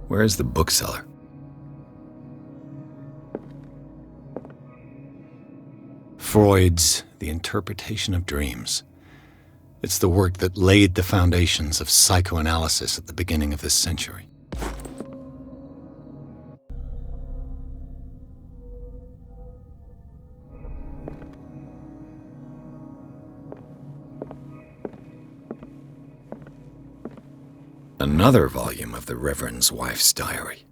Where is the bookseller? Freud's The Interpretation of Dreams. It's the work that laid the foundations of psychoanalysis at the beginning of this century. Another volume of the Reverend's wife's diary.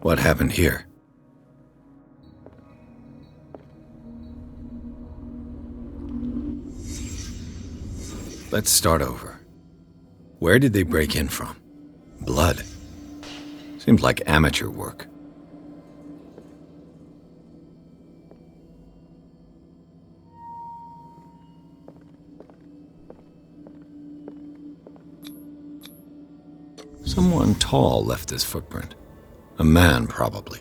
What happened here? Let's start over. Where did they break in from? Blood. Seems like amateur work. Someone tall left this footprint. A man, probably.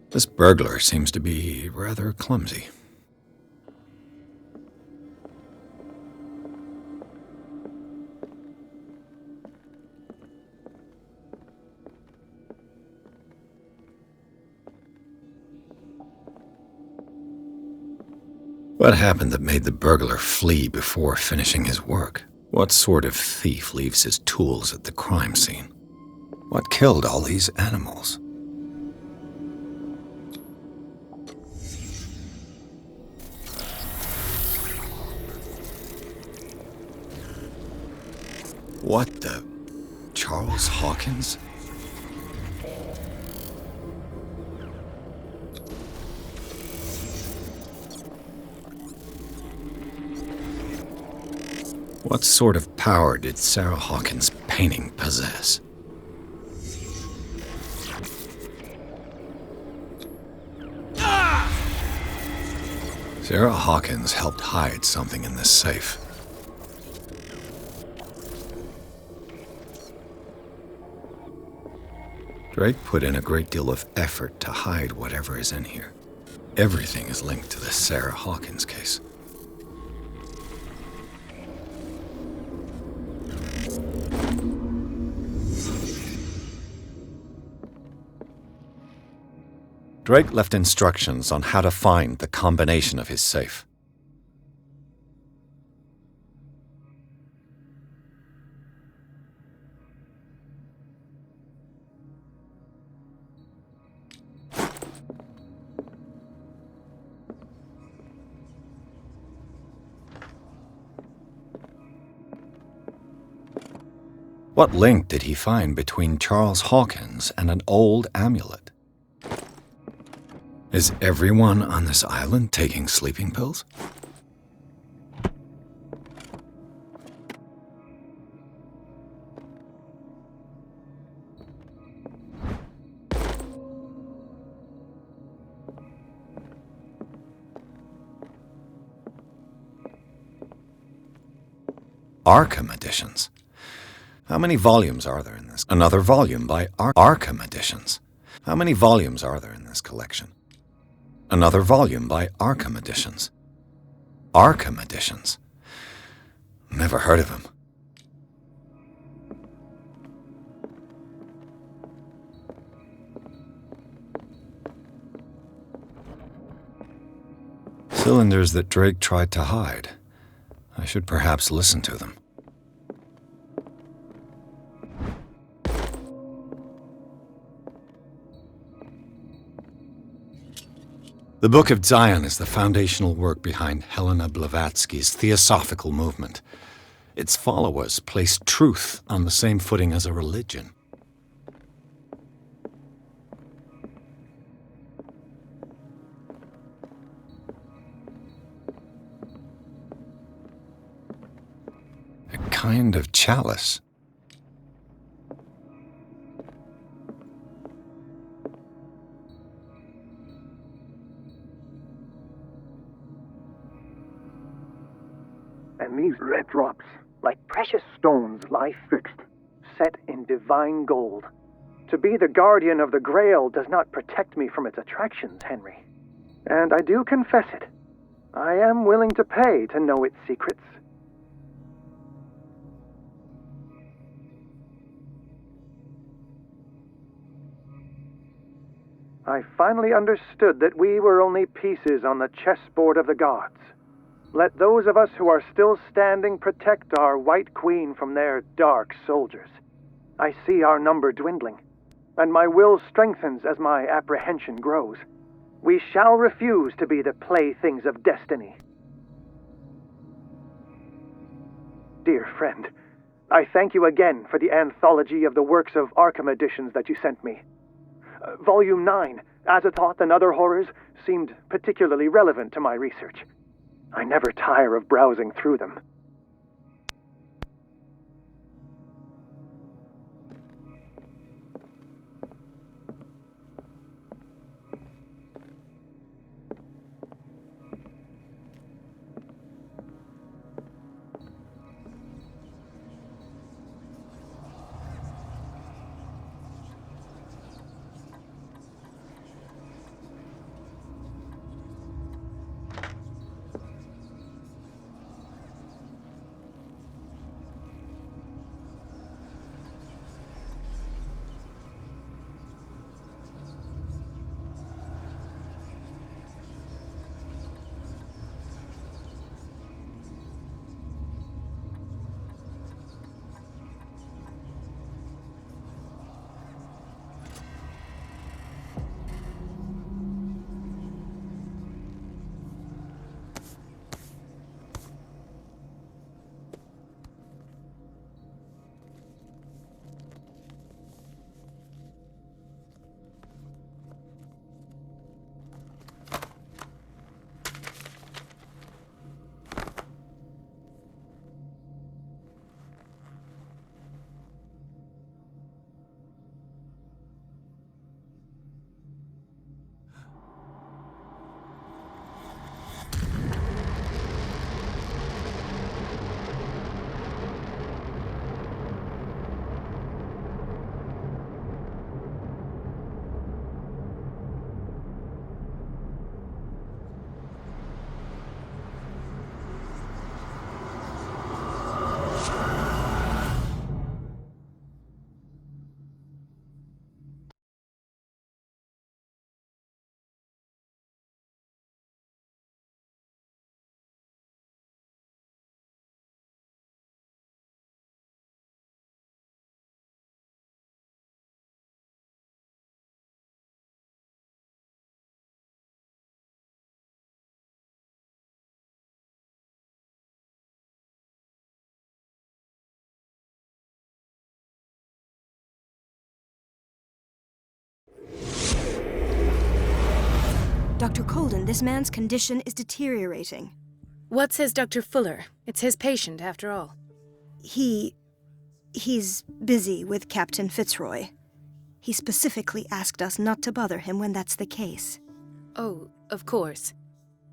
This burglar seems to be rather clumsy. What happened that made the burglar flee before finishing his work? What sort of thief leaves his tools at the crime scene? What killed all these animals? What the... Charles Hawkins? What sort of power did Sarah Hawkins' painting possess? Sarah Hawkins helped hide something in this safe. Drake put in a great deal of effort to hide whatever is in here. Everything is linked to the Sarah Hawkins case. Drake left instructions on how to find the combination of his safe. What link did he find between Charles Hawkins and an old amulet? Is everyone on this island taking sleeping pills? Arkham editions. How many volumes are there in this? Another volume by Arkham editions. How many volumes are there in this collection? Another volume by Arkham editions. Arkham editions. Never heard of him. Cylinders that Drake tried to hide. I should perhaps listen to them. The Book of Zion is the foundational work behind Helena Blavatsky's Theosophical movement. Its followers placed truth on the same footing as a religion. A kind of chalice. And these red drops, like precious stones, lie fixed, set in divine gold. To be the guardian of the Grail does not protect me from its attractions, Henry. And I do confess it. I am willing to pay to know its secrets. I finally understood that we were only pieces on the chessboard of the gods. Let those of us who are still standing protect our White Queen from their dark soldiers. I see our number dwindling, and my will strengthens as my apprehension grows. We shall refuse to be the playthings of destiny. Dear friend, I thank you again for the anthology of the works of Arkham editions that you sent me. Volume 9, Azathoth and Other Horrors, seemed particularly relevant to my research. I never tire of browsing through them. Dr. Colden, this man's condition is deteriorating. What says Dr. Fuller? It's his patient, after all. He's busy with Captain Fitzroy. He specifically asked us not to bother him when that's the case. Oh, of course.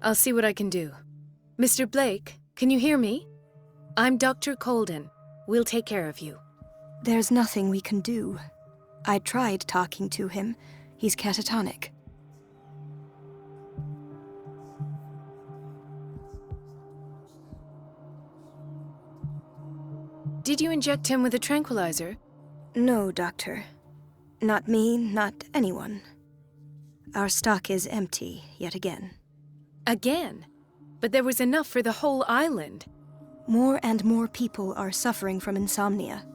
I'll see what I can do. Mr. Blake, can you hear me? I'm Dr. Colden. We'll take care of you. There's nothing we can do. I tried talking to him. He's catatonic. Did you inject him with a tranquilizer? No, Doctor. Not me, not anyone. Our stock is empty, yet again. Again? But there was enough for the whole island. More and more people are suffering from insomnia.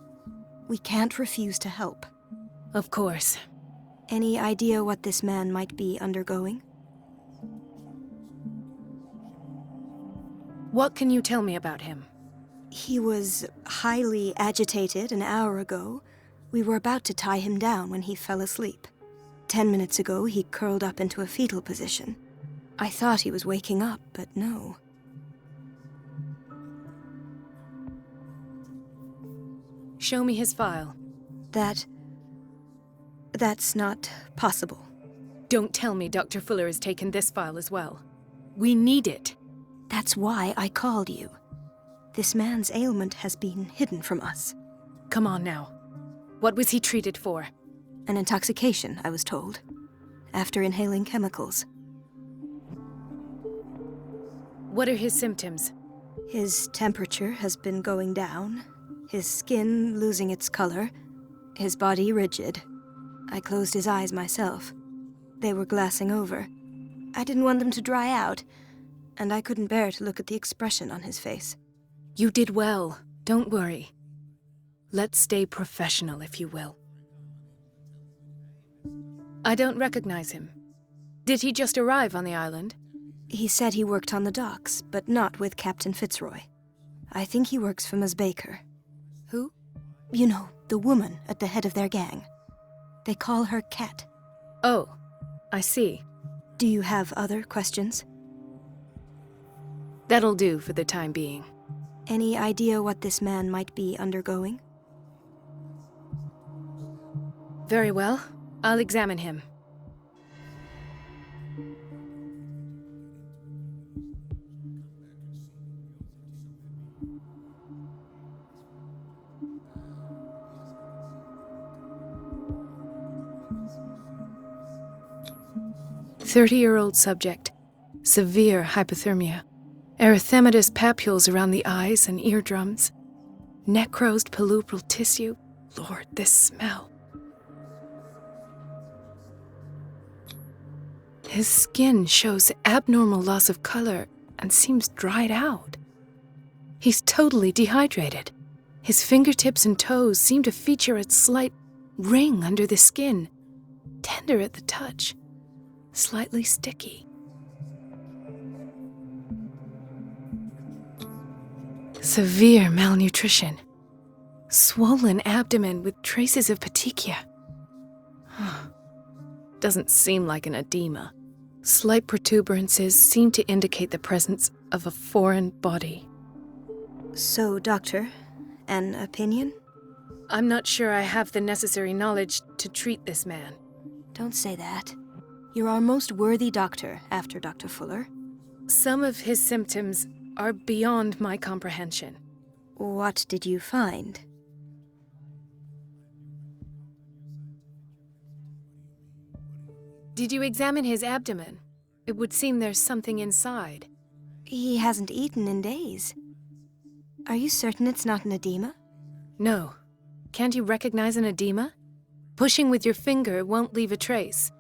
We can't refuse to help. Of course. Any idea what this man might be undergoing? What can you tell me about him? He was highly agitated an hour ago. We were about to tie him down when he fell asleep. 10 minutes ago, he curled up into a fetal position. I thought he was waking up, but no. Show me his file. That's not possible. Don't tell me Dr. Fuller has taken this file as well. We need it. That's why I called you. This man's ailment has been hidden from us. Come on now. What was he treated for? An intoxication, I was told, after inhaling chemicals. What are his symptoms? His temperature has been going down, his skin losing its color, his body rigid. I closed his eyes myself. They were glassing over. I didn't want them to dry out, and I couldn't bear to look at the expression on his face. You did well. Don't worry. Let's stay professional, if you will. I don't recognize him. Did he just arrive on the island? He said he worked on the docks, but not with Captain Fitzroy. I think he works for Ms. Baker. Who? You know, the woman at the head of their gang. They call her Cat. Oh, I see. Do you have other questions? That'll do for the time being. Any idea what this man might be undergoing? Very well. I'll examine him. "30-year-old subject. Severe hypothermia. Erythematous papules around the eyes and eardrums. Necrosed palpebral tissue. Lord, this smell. His skin shows abnormal loss of color and seems dried out. He's totally dehydrated. His fingertips and toes seem to feature a slight ring under the skin, tender at the touch, slightly sticky. Severe malnutrition. Swollen abdomen with traces of petechia. Doesn't seem like an edema. Slight protuberances seem to indicate the presence of a foreign body. So, Doctor, an opinion? I'm not sure I have the necessary knowledge to treat this man. Don't say that. You're our most worthy doctor after Dr. Fuller. Some of his symptoms are beyond my comprehension. What did you find? Did you examine his abdomen? It would seem there's something inside. He hasn't eaten in days. Are you certain it's not an edema? No. Can't you recognize an edema? Pushing with your finger won't leave a trace.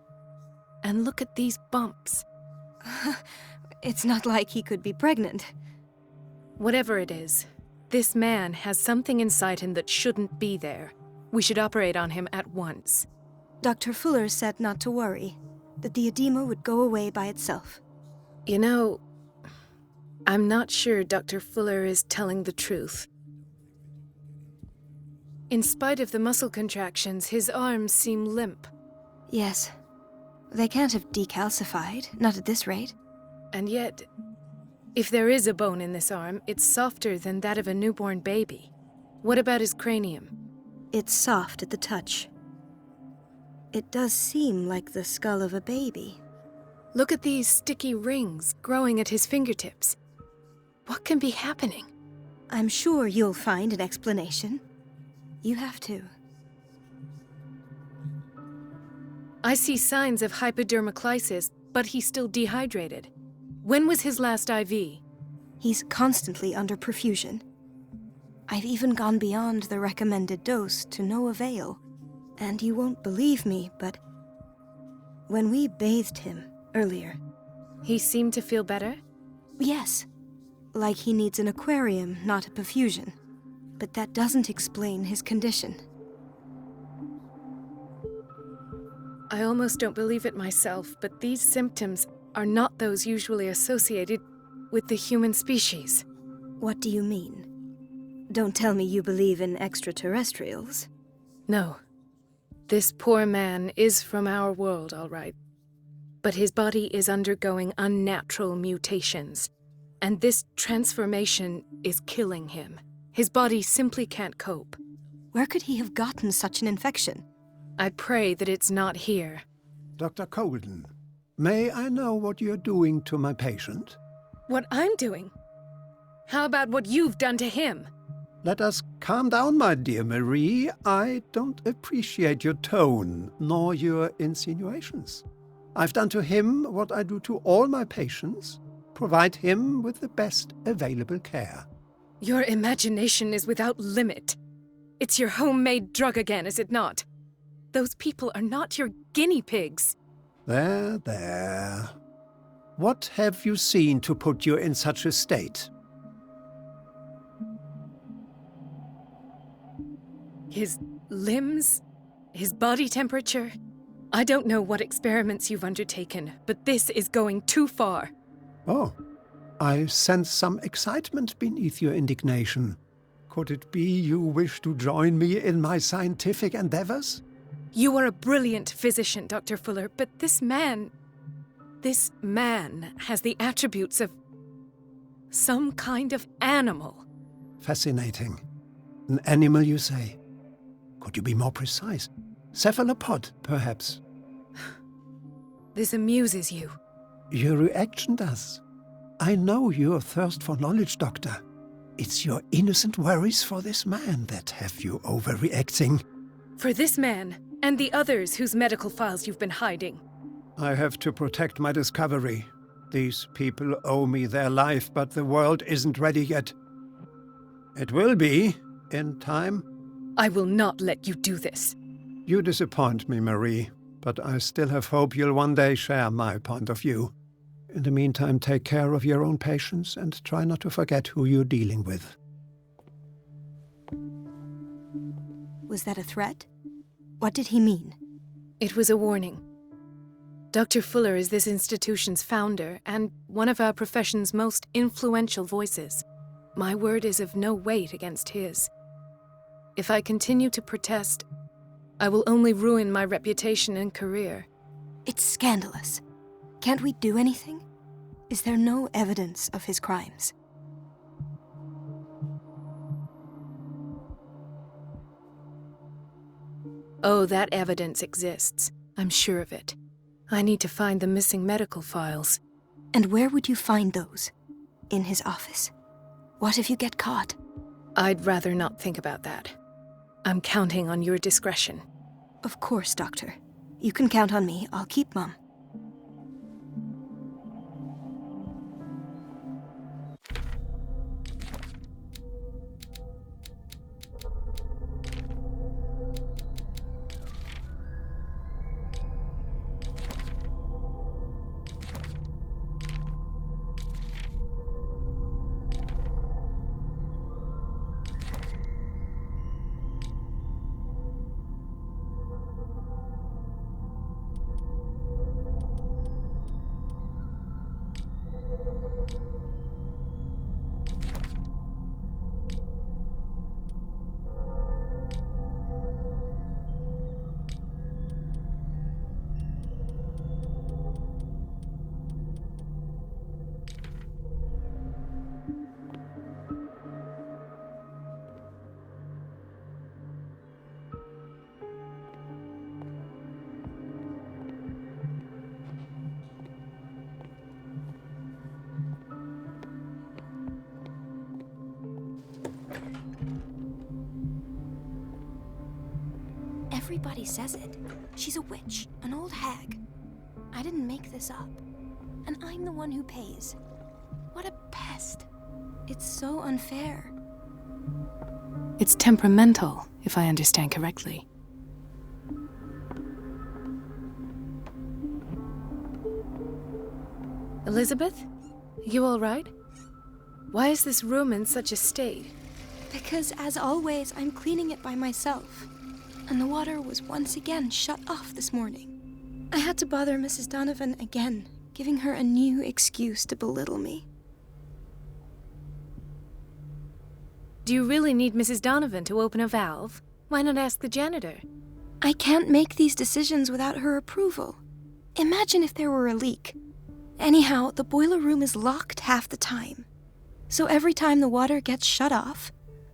And look at these bumps. It's not like he could be pregnant. Whatever it is, this man has something inside him that shouldn't be there. We should operate on him at once. Dr. Fuller said not to worry, that the edema would go away by itself. You know, I'm not sure Dr. Fuller is telling the truth. In spite of the muscle contractions, his arms seem limp. Yes. They can't have decalcified, not at this rate. And yet, if there is a bone in this arm, it's softer than that of a newborn baby. What about his cranium? It's soft at the touch. It does seem like the skull of a baby. Look at these sticky rings growing at his fingertips. What can be happening? I'm sure you'll find an explanation. You have to. I see signs of hypodermoclysis, but he's still dehydrated. When was his last IV? He's constantly under perfusion. I've even gone beyond the recommended dose to no avail. And you won't believe me, but when we bathed him earlier... He seemed to feel better? Yes. Like he needs an aquarium, not a perfusion. But that doesn't explain his condition. I almost don't believe it myself, but these symptoms are not those usually associated with the human species. What do you mean? Don't tell me you believe in extraterrestrials. No. This poor man is from our world, all right. But his body is undergoing unnatural mutations. And this transformation is killing him. His body simply can't cope. Where could he have gotten such an infection? I pray that it's not here. Dr. Colden, may I know what you're doing to my patient? What I'm doing? How about what you've done to him? Let us calm down, my dear Marie. I don't appreciate your tone, nor your insinuations. I've done to him what I do to all my patients. Provide him with the best available care. Your imagination is without limit. It's your homemade drug again, is it not? Those people are not your guinea pigs. There. What have you seen to put you in such a state? His limbs? His body temperature? I don't know what experiments you've undertaken, but this is going too far. Oh, I sense some excitement beneath your indignation. Could it be you wish to join me in my scientific endeavors? You are a brilliant physician, Dr. Fuller, but this man has the attributes of some kind of animal. Fascinating. An animal, you say? Could you be more precise? Cephalopod, perhaps? This amuses you. Your reaction does. I know your thirst for knowledge, Doctor. It's your innocent worries for this man that have you overreacting. For this man, and the others whose medical files you've been hiding. I have to protect my discovery. These people owe me their life, but the world isn't ready yet. It will be, in time. I will not let you do this. You disappoint me, Marie, but I still have hope you'll one day share my point of view. In the meantime, take care of your own patients and try not to forget who you're dealing with. Was that a threat? What did he mean? It was a warning. Dr. Fuller is this institution's founder and one of our profession's most influential voices. My word is of no weight against his. If I continue to protest, I will only ruin my reputation and career. It's scandalous. Can't we do anything? Is there no evidence of his crimes? Oh, that evidence exists. I'm sure of it. I need to find the missing medical files. And where would you find those? In his office? What if you get caught? I'd rather not think about that. I'm counting on your discretion. Of course, Doctor. You can count on me. I'll keep Mum. Everybody says it. She's a witch, an old hag. I didn't make this up. And I'm the one who pays. What a pest. It's so unfair. It's temperamental, if I understand correctly. Elizabeth? You all right? Why is this room in such a state? Because, as always, I'm cleaning it by myself. And the water was once again shut off this morning. I had to bother Mrs. Donovan again, giving her a new excuse to belittle me. Do you really need Mrs. Donovan to open a valve? Why not ask the janitor? I can't make these decisions without her approval. Imagine if there were a leak. Anyhow, the boiler room is locked half the time. So every time the water gets shut off,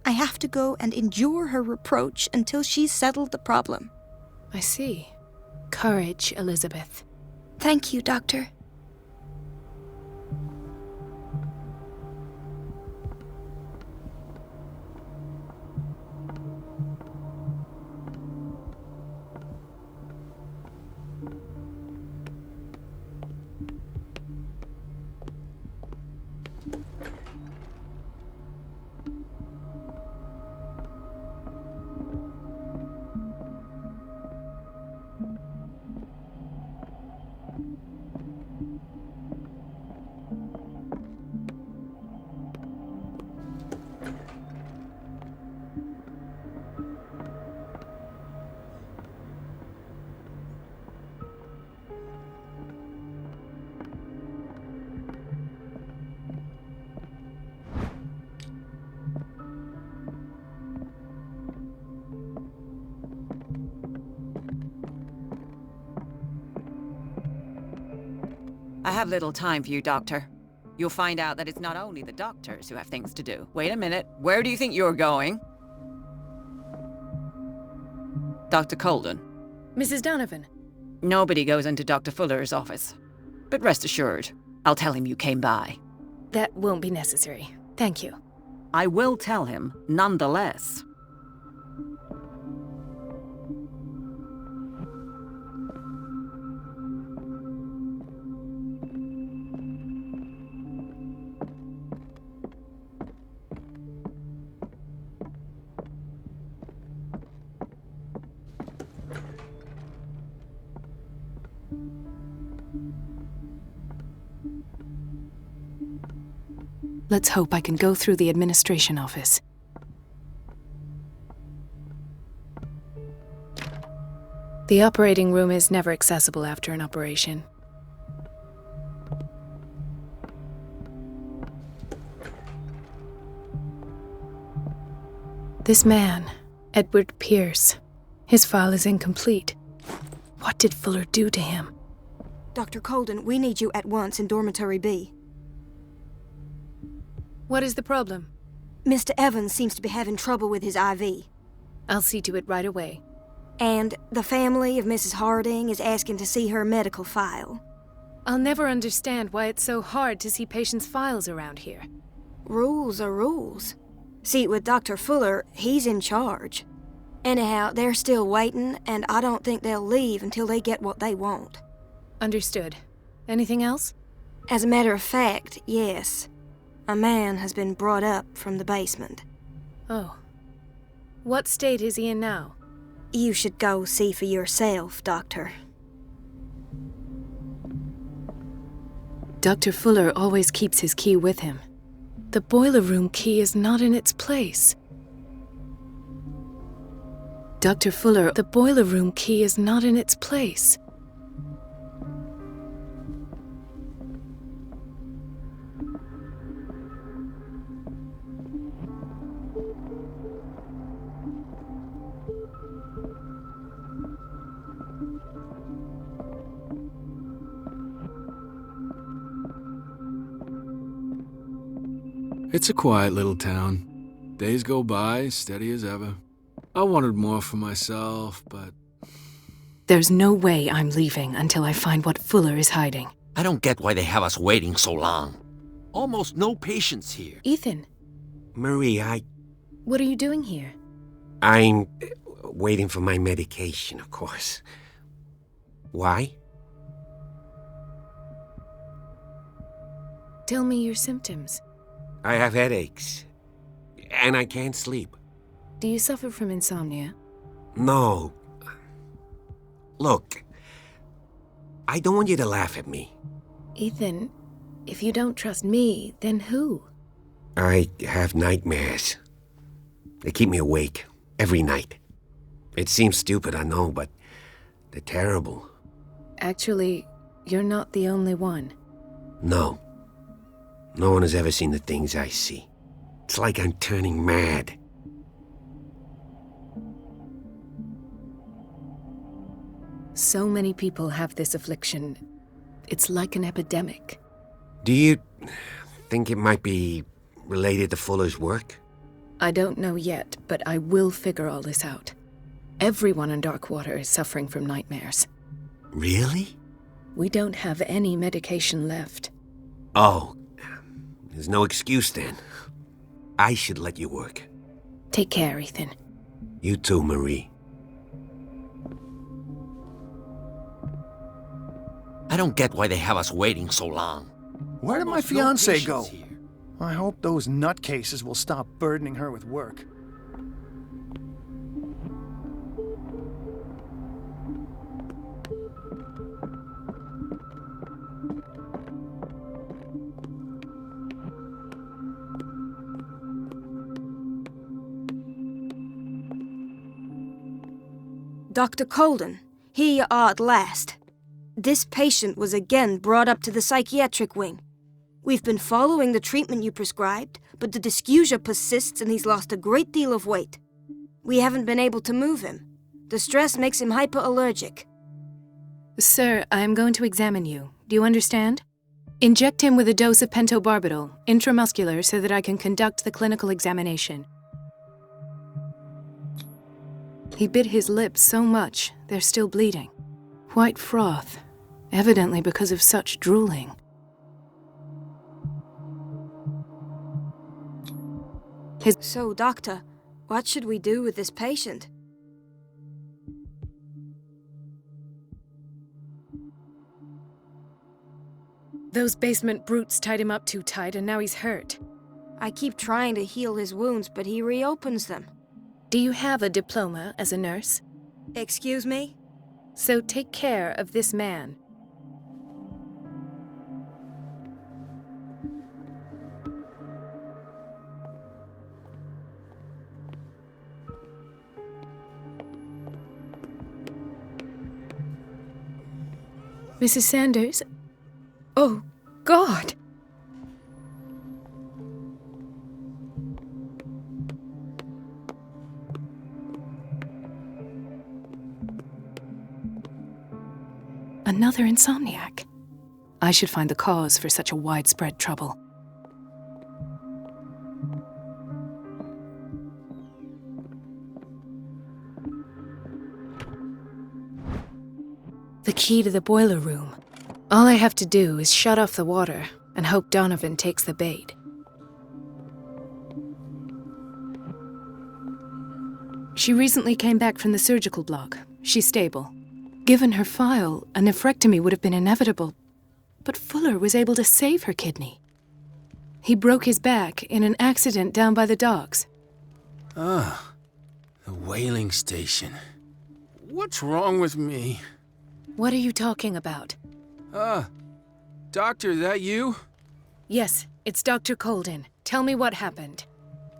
I have to go and endure her reproach until she's settled the problem. I see. Courage, Elizabeth. Thank you, Doctor. I have little time for you, Doctor. You'll find out that it's not only the doctors who have things to do. Wait a minute. Where do you think you're going? Dr. Colden. Mrs. Donovan. Nobody goes into Dr. Fuller's office. But rest assured, I'll tell him you came by. That won't be necessary. Thank you. I will tell him, nonetheless. Let's hope I can go through the administration office. The operating room is never accessible after an operation. This man, Edward Pierce, his file is incomplete. What did Fuller do to him? Dr. Colden, we need you at once in Dormitory B. What is the problem? Mr. Evans seems to be having trouble with his IV. I'll see to it right away. And the family of Mrs. Harding is asking to see her medical file. I'll never understand why it's so hard to see patients' files around here. Rules are rules. See, with Dr. Fuller, he's in charge. Anyhow, they're still waiting, and I don't think they'll leave until they get what they want. Understood. Anything else? As a matter of fact, yes. A man has been brought up from the basement. Oh. What state is he in now? You should go see for yourself, Doctor. Dr. Fuller always keeps his key with him. The boiler room key is not in its place. Dr. Fuller, the boiler room key is not in its place. It's a quiet little town. Days go by, steady as ever. I wanted more for myself, but... There's no way I'm leaving until I find what Fuller is hiding. I don't get why they have us waiting so long. Almost no patients here. Ethan, Marie, what are you doing here? I'm... waiting for my medication, of course. Why? Tell me your symptoms. I have headaches. And I can't sleep. Do you suffer from insomnia? No. Look, I don't want you to laugh at me. Ethan, if you don't trust me, then who? I have nightmares. They keep me awake every night. It seems stupid, I know, but they're terrible. Actually, you're not the only one. No. No one has ever seen the things I see. It's like I'm turning mad. So many people have this affliction. It's like an epidemic. Do you think it might be related to Fuller's work? I don't know yet, but I will figure all this out. Everyone in Darkwater is suffering from nightmares. Really? We don't have any medication left. Oh, there's no excuse then. I should let you work. Take care, Ethan. You too, Marie. I don't get why they have us waiting so long. Where did my fiancée go? I hope those nutcases will stop burdening her with work. Dr. Colden, here you are at last. This patient was again brought up to the psychiatric wing. We've been following the treatment you prescribed, but the dysgeusia persists and he's lost a great deal of weight. We haven't been able to move him. The stress makes him hyperallergic. Sir, I'm going to examine you. Do you understand? Inject him with a dose of pentobarbital, intramuscular, so that I can conduct the clinical examination. He bit his lips so much, they're still bleeding. White froth, evidently because of such drooling. So, Doctor, what should we do with this patient? Those basement brutes tied him up too tight and now he's hurt. I keep trying to heal his wounds, but he reopens them. Do you have a diploma as a nurse? Excuse me? So take care of this man. Mrs. Sanders? Oh, God! Another insomniac. I should find the cause for such a widespread trouble. The key to the boiler room. All I have to do is shut off the water and hope Donovan takes the bait. She recently came back from the surgical block. She's stable. Given her file, a nephrectomy would have been inevitable, but Fuller was able to save her kidney. He broke his back in an accident down by the docks. Ah, the whaling station. What's wrong with me? What are you talking about? Doctor, that you? Yes, it's Dr. Colden. Tell me what happened.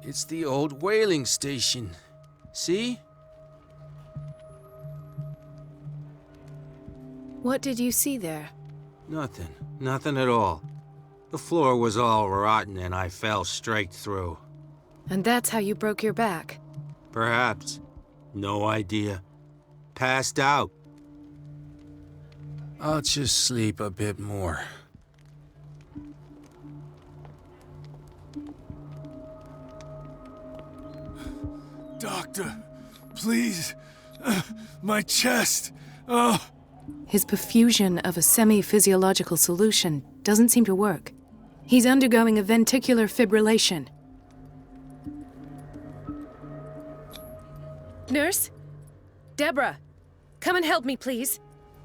It's the old whaling station. See? What did you see there? Nothing. Nothing at all. The floor was all rotten and I fell straight through. And that's how you broke your back? Perhaps. No idea. Passed out. I'll just sleep a bit more. Doctor, please. My chest. Oh. His perfusion of a semi-physiological solution doesn't seem to work. He's undergoing a ventricular fibrillation. Nurse? Deborah, come and help me, please.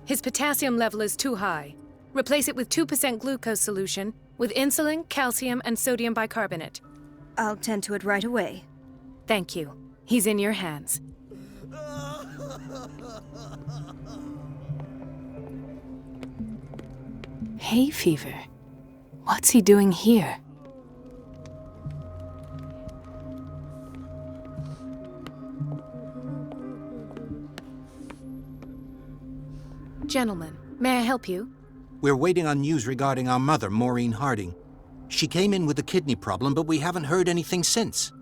His potassium level is too high. Replace it with 2% glucose solution with insulin, calcium, and sodium bicarbonate. I'll tend to it right away. Thank you. He's in your hands. Hay fever? What's he doing here? Gentlemen, may I help you? We're waiting on news regarding our mother, Maureen Harding. She came in with a kidney problem, but we haven't heard anything since.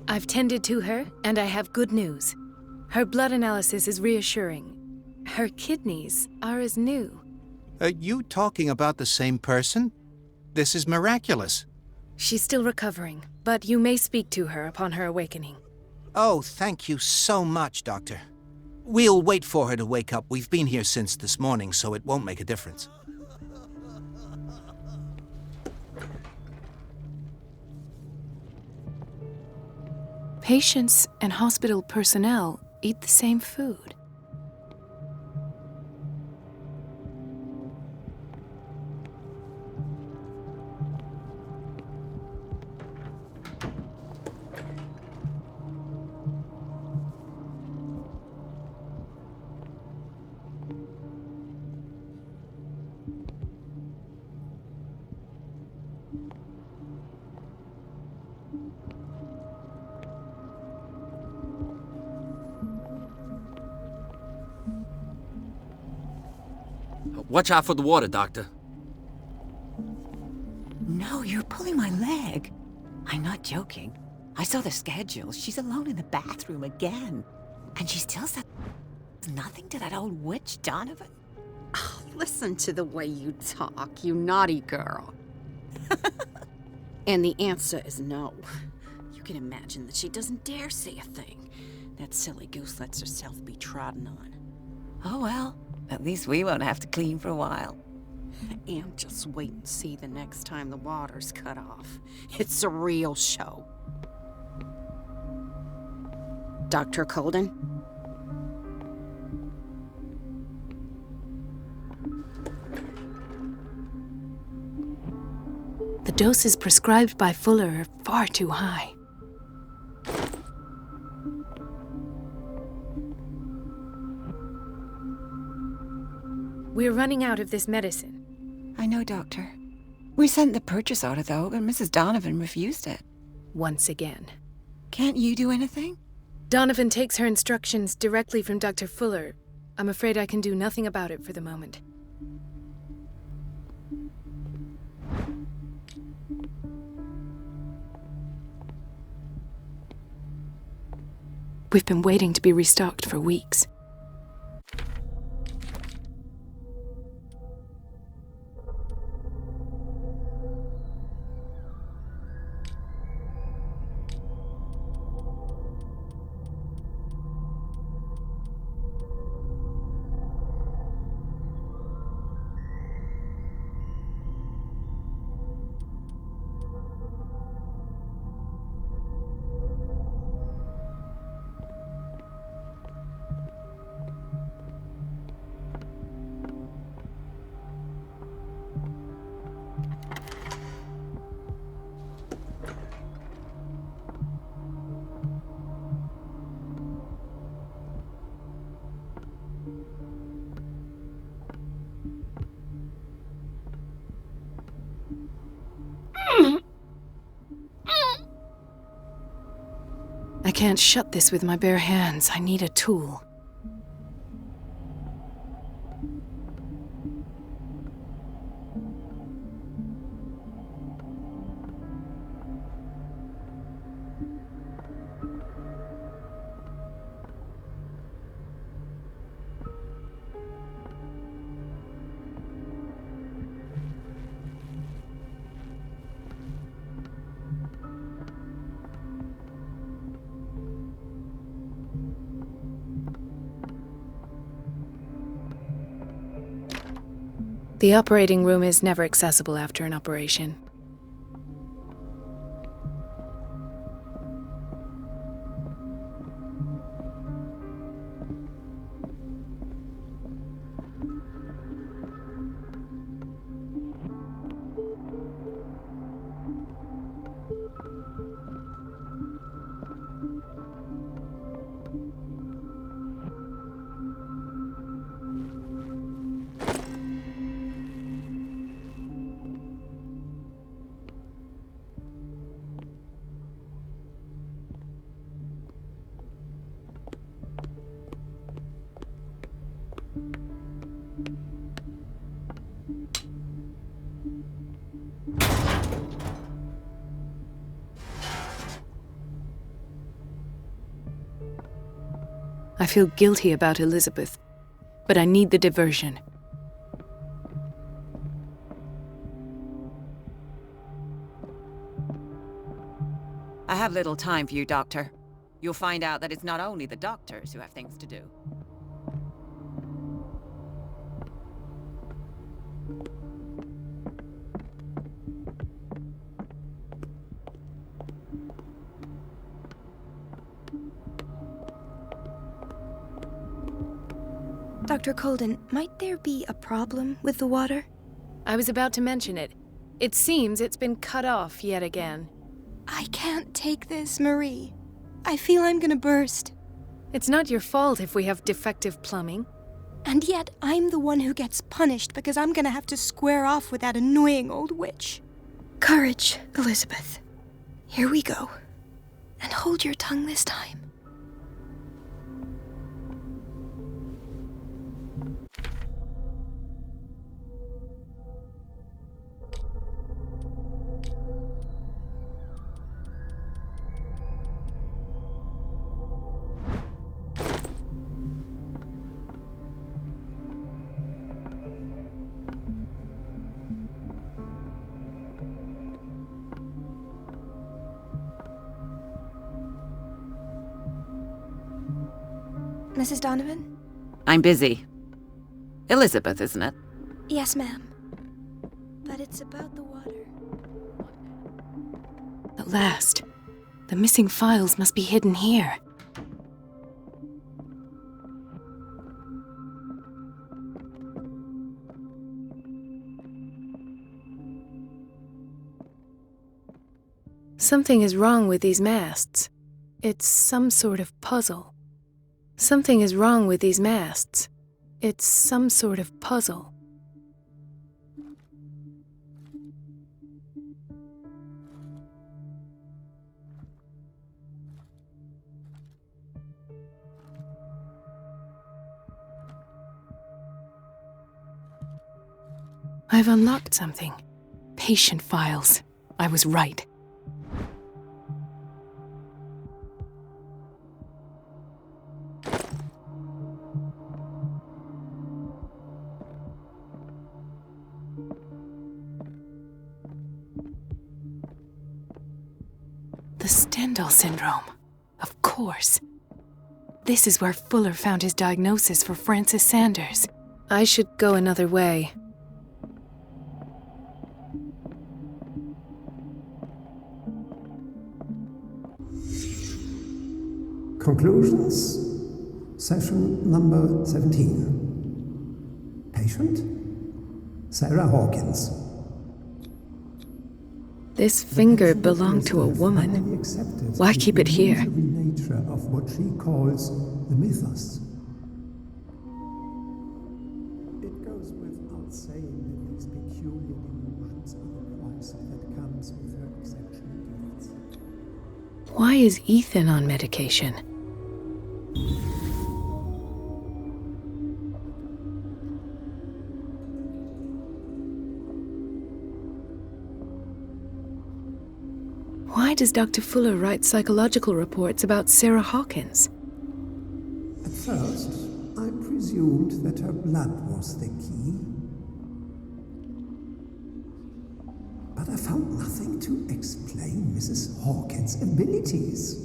I've tended to her, and I have good news. Her blood analysis is reassuring. Her kidneys are as new. Are you talking about the same person? This is miraculous. She's still recovering, but you may speak to her upon her awakening. Oh, thank you so much, Doctor. We'll wait for her to wake up. We've been here since this morning, so it won't make a difference. Patients and hospital personnel eat the same food. Watch out for the water, Doctor. No, you're pulling my leg. I'm not joking. I saw the schedule. She's alone in the bathroom again. And she still said nothing to that old witch, Donovan. Oh, listen to the way you talk, you naughty girl. And the answer is no. You can imagine that she doesn't dare say a thing. That silly goose lets herself be trodden on. Oh well, at least we won't have to clean for a while. And just wait and see the next time the water's cut off. It's a real show. Dr. Colden? The doses prescribed by Fuller are far too high. We're running out of this medicine. I know, Doctor. We sent the purchase order, though, but Mrs. Donovan refused it. Once again. Can't you do anything? Donovan takes her instructions directly from Dr. Fuller. I'm afraid I can do nothing about it for the moment. We've been waiting to be restocked for weeks. I can't shut this with my bare hands. I need a tool. The operating room is never accessible after an operation. I feel guilty about Elizabeth, but I need the diversion. I have little time for you, Doctor. You'll find out that it's not only the doctors who have things to do. Dr. Colden, might there be a problem with the water? I was about to mention it. It seems it's been cut off yet again. I can't take this, Marie. I feel I'm gonna burst. It's not your fault if we have defective plumbing. And yet, I'm the one who gets punished because I'm gonna have to square off with that annoying old witch. Courage, Elizabeth. Here we go. And hold your tongue this time. Mrs. Donovan? I'm busy. Elizabeth, isn't it? Yes, ma'am. But it's about the water. At last. The missing files must be hidden here. Something is wrong with these masts. It's some sort of puzzle. Something is wrong with these masts. It's some sort of puzzle. I've unlocked something. Patient files. I was right. The Stendhal syndrome. Of course. This is where Fuller found his diagnosis for Francis Sanders. I should go another way. Conclusions. Session number 17. Patient? Sarah Hawkins. This finger belonged to a woman. Why keep it here? The nature of what she calls the mythos. It goes without saying that these peculiar delusions are the price that comes with her exceptional gifts. Why is Ethan on medication? Why does Dr. Fuller write psychological reports about Sarah Hawkins? At first, I presumed that her blood was the key. But I found nothing to explain Mrs. Hawkins' abilities.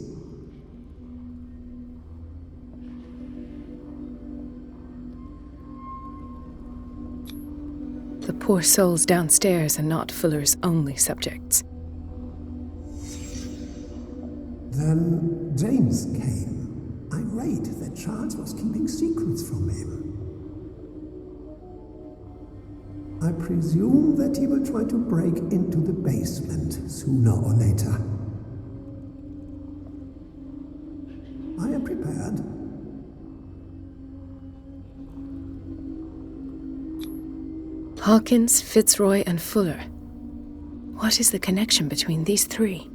The poor souls downstairs are not Fuller's only subjects. Then James came, irate that Charles was keeping secrets from him. I presume that he will try to break into the basement sooner or later. I am prepared. Hawkins, Fitzroy, and Fuller. What is the connection between these three?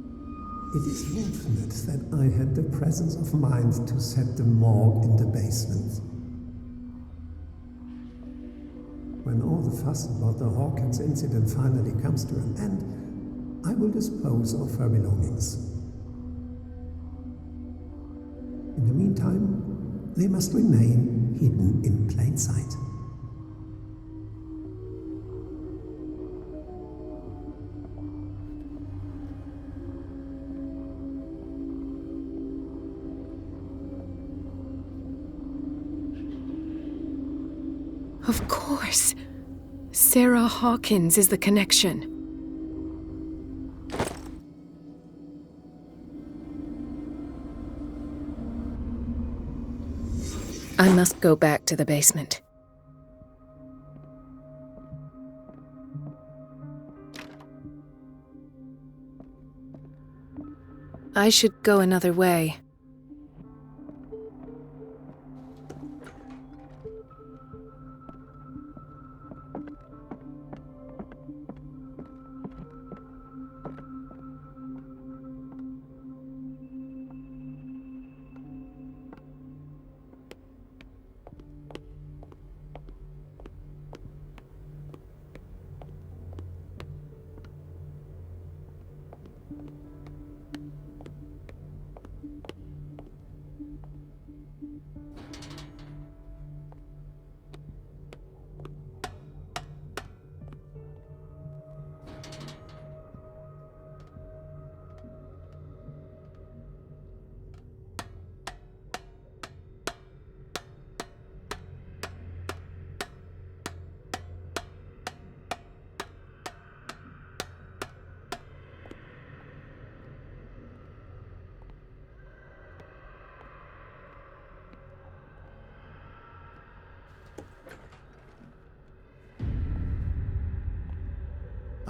It is fortunate that I had the presence of mind to set the morgue in the basement. When all the fuss about the Hawkins incident finally comes to an end, I will dispose of her belongings. In the meantime, They must remain hidden in plain sight. Of course. Sarah Hawkins is the connection. I must go back to the basement. I should go another way.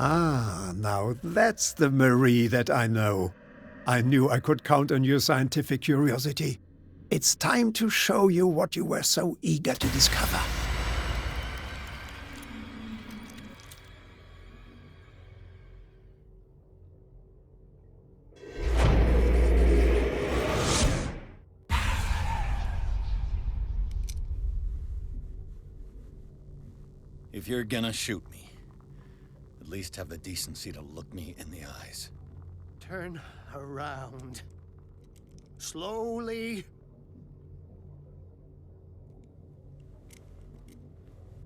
Ah, now that's the Marie that I know. I knew I could count on your scientific curiosity. It's time to show you what you were so eager to discover. If you're gonna shoot me, at least have the decency to look me in the eyes. Turn around. Slowly.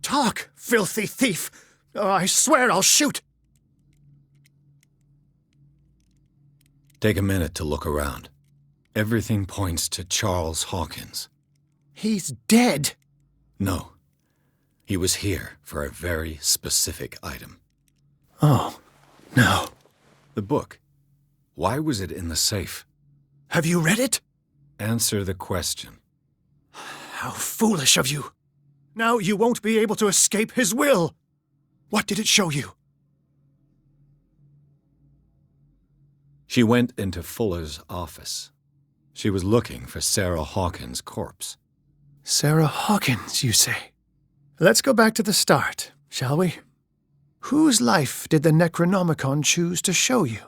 Talk, filthy thief! Oh, I swear I'll shoot! Take a minute to look around. Everything points to Charles Hawkins. He's dead! No. He was here for a very specific item. Oh, no. The book. Why was it in the safe? Have you read it? Answer the question. How foolish of you! Now you won't be able to escape his will! What did it show you? She went into Fuller's office. She was looking for Sarah Hawkins' corpse. Sarah Hawkins, you say? Let's go back to the start, shall we? Whose life did the Necronomicon choose to show you?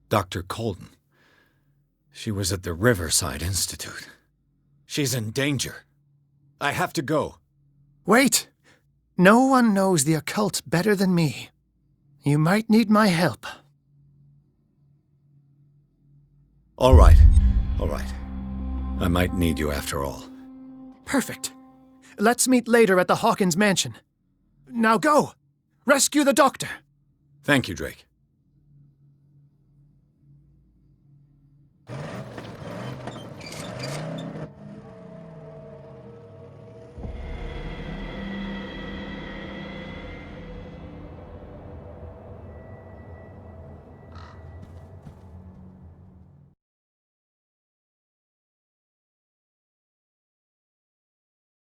Dr. Colden. She was at the Riverside Institute. She's in danger. I have to go. Wait! No one knows the occult better than me. You might need my help. All right. I might need you after all. Perfect. Let's meet later at the Hawkins mansion. Now go! Rescue the doctor! Thank you, Drake.